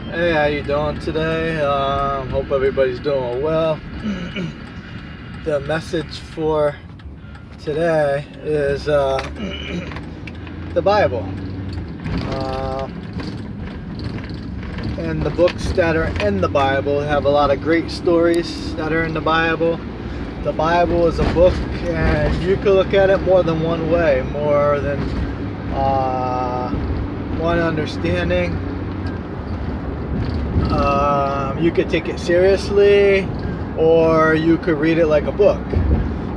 Hey, how you doing today? Hope everybody's doing well. The message for today is the Bible. Uh, and the books that are in the Bible have a lot of great stories that are in the Bible. The Bible is a book, and you can look at it more than one way, more than one understanding. You could take it seriously, or you could read it like a book,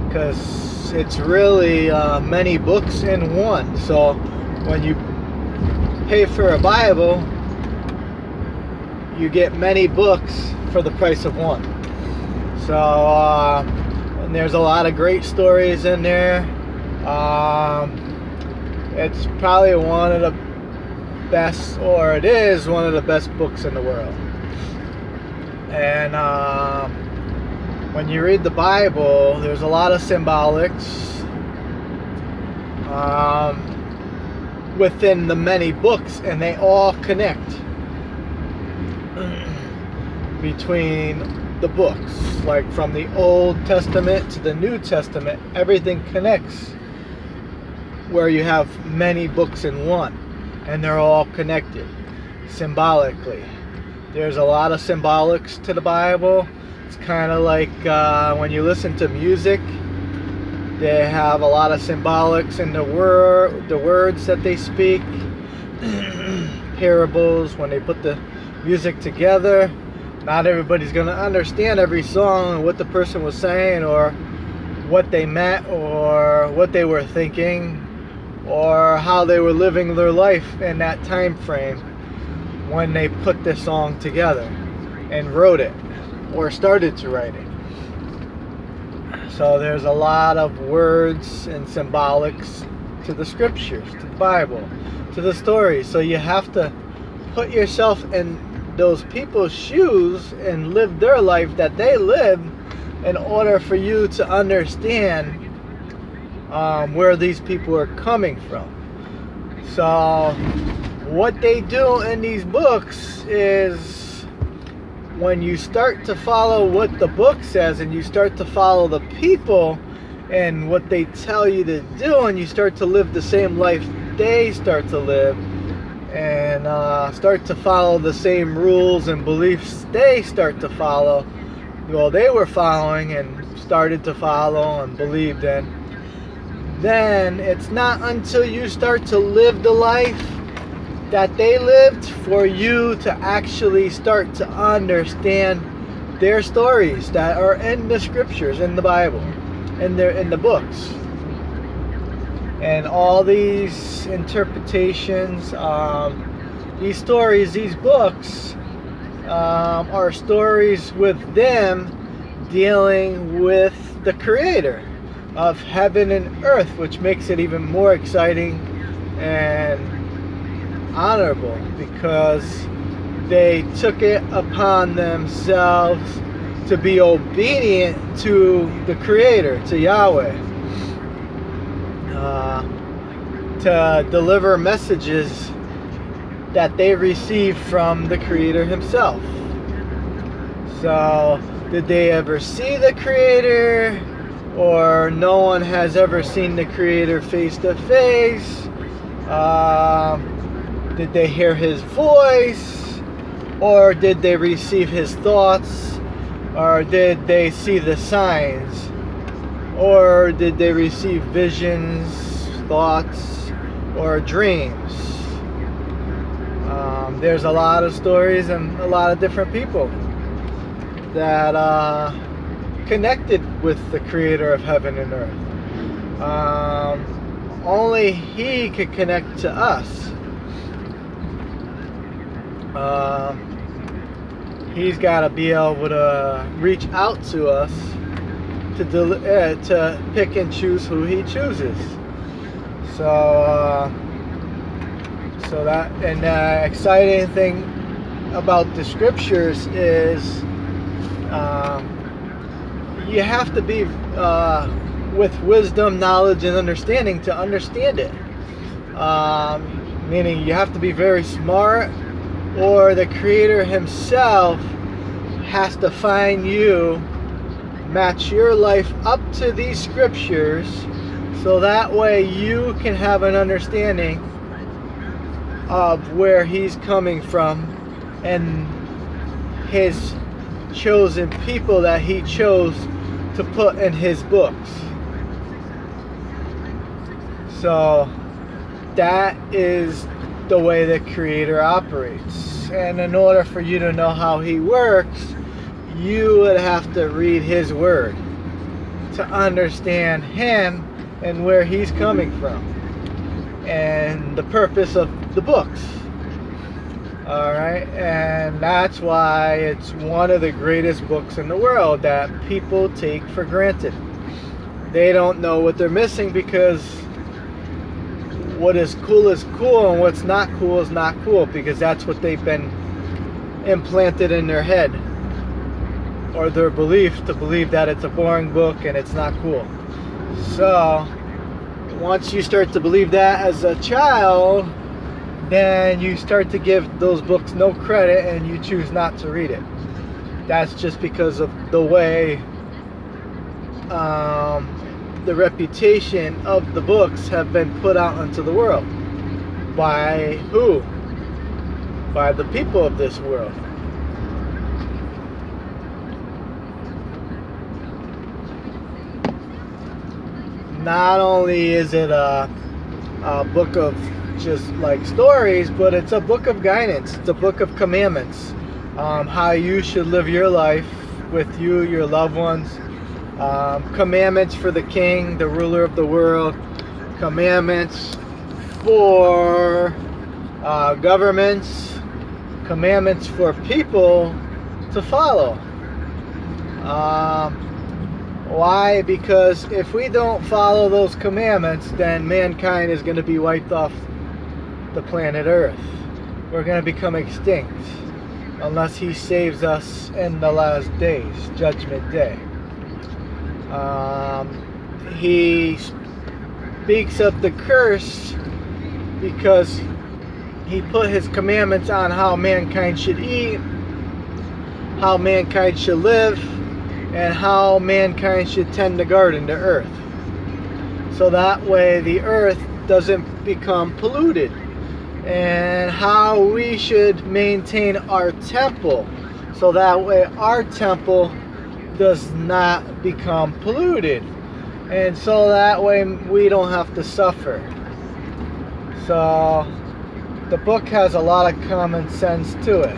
because it's really many books in one. So when you pay for a Bible, you get many books for the price of one. So and there's a lot of great stories in there. It's probably one of the best, or it is one of the best books in the world. And when you read the Bible, there's a lot of symbolics within the many books, and they all connect between the books. Like from the Old Testament to the New Testament, everything connects, where you have many books in one, and they're all connected symbolically. There's a lot of symbolics to the Bible. It's kind of like when you listen to music, they have a lot of symbolics in the words that they speak. Parables, when they put the music together, not everybody's going to understand every song and what the person was saying, or what they meant, or what they were thinking, or how they were living their life in that time frame when they put this song together and wrote it, or started to write it. So there's a lot of words and symbolics to the scriptures, to the Bible, to the stories. So you have to put yourself in those people's shoes and live their life that they live, in order for you to understand where these people are coming from. So what they do in these books is, when you start to follow what the book says, and you start to follow the people and what they tell you to do, and you start to live the same life they start to live, and start to follow the same rules and beliefs they start to follow, well, they were following and started to follow and believed in, then it's not until you start to live the life that they lived for you to actually start to understand their stories that are in the scriptures, in the Bible, in the books. And all these interpretations, these stories, these books are stories with them dealing with the Creator of heaven and earth, which makes it even more exciting and honorable, because they took it upon themselves to be obedient to the Creator, to Yahweh, to deliver messages that they received from the Creator himself. So did they ever see the Creator, or no one has ever seen the Creator face to face? Did they hear his voice, or did they receive his thoughts, or did they see the signs, or did they receive visions, thoughts, or dreams? There's a lot of stories and a lot of different people that connected with the Creator of heaven and earth. Only He could connect to us. He's got to be able to reach out to us to pick and choose who He chooses. So that, and the exciting thing about the scriptures is you have to be with wisdom, knowledge, and understanding to understand it. Meaning you have to be very smart or the Creator himself has to find you, match your life up to these scriptures, so that way you can have an understanding of where he's coming from and his chosen people that he chose to put in his books. So that is the way the Creator operates. And in order for you to know how he works, you would have to read his word to understand him and where he's coming from and the purpose of the books. Alright, and that's why it's one of the greatest books in the world that people take for granted. They don't know what they're missing, because what is cool and what's not cool is not cool, because that's what they've been implanted in their head, or their belief, to believe that it's a boring book and it's not cool. So once you start to believe that as a child, then you start to give those books no credit and you choose not to read it. That's just because of the way the reputation of the books have been put out into the world. By who? By the people of this world. Not only is it a book of just like stories, but it's a book of guidance. It's a book of commandments, how you should live your life with you, your loved ones, commandments for the king, the ruler of the world, commandments for governments, commandments for people to follow. Why? Because if we don't follow those commandments, then mankind is going to be wiped off the planet Earth. We're going to become extinct unless he saves us in the last days, Judgment Day. He speaks of the curse because he put his commandments on how mankind should eat, how mankind should live, and how mankind should tend the garden, the earth. So that way the earth doesn't become polluted. And how we should maintain our temple, so that way our temple does not become polluted. And so that way we don't have to suffer. So the book has a lot of common sense to it.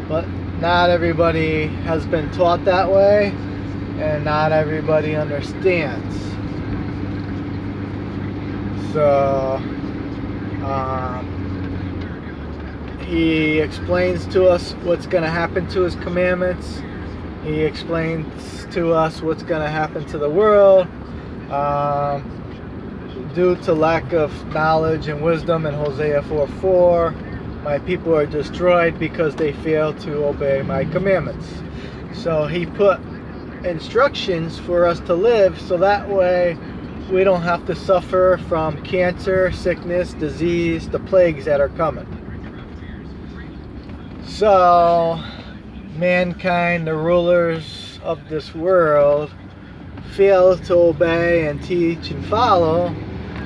But not everybody has been taught that way, and not everybody understands. So he explains to us what's going to happen to his commandments. He explains to us what's going to happen to the world due to lack of knowledge and wisdom. In Hosea 4:4, my people are destroyed because they fail to obey my commandments. So he put instructions for us to live, so that way we don't have to suffer from cancer, sickness, disease, the plagues that are coming. So mankind, the rulers of this world, fail to obey and teach and follow,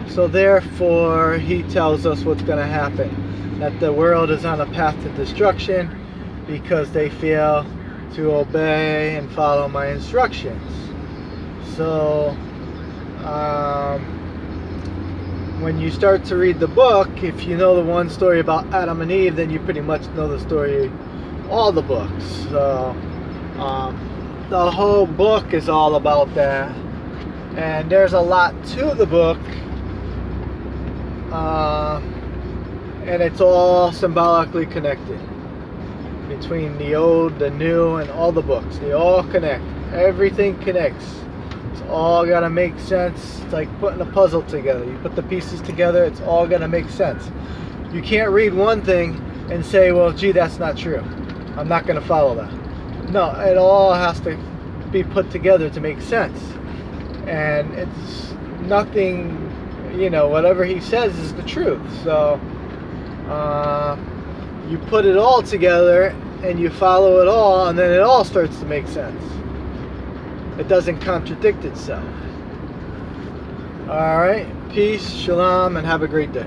so therefore he tells us what's going to happen, that the world is on a path to destruction because they fail to obey and follow my instructions. So when you start to read the book, if you know the one story about Adam and Eve, then you pretty much know the story, all the books. So the whole book is all about that, and there's a lot to the book, and it's all symbolically connected between the old, the new, and all the books. They all connect. Everything connects. It's all got to make sense. It's like putting a puzzle together. You put the pieces together, it's all going to make sense. You can't read one thing and say, well, gee, that's not true. I'm not going to follow that. No, it all has to be put together to make sense. and it's nothing, you know, whatever he says is the truth. So you put it all together and you follow it all, and then it all starts to make sense. It doesn't contradict itself. All right, peace, shalom, and have a great day.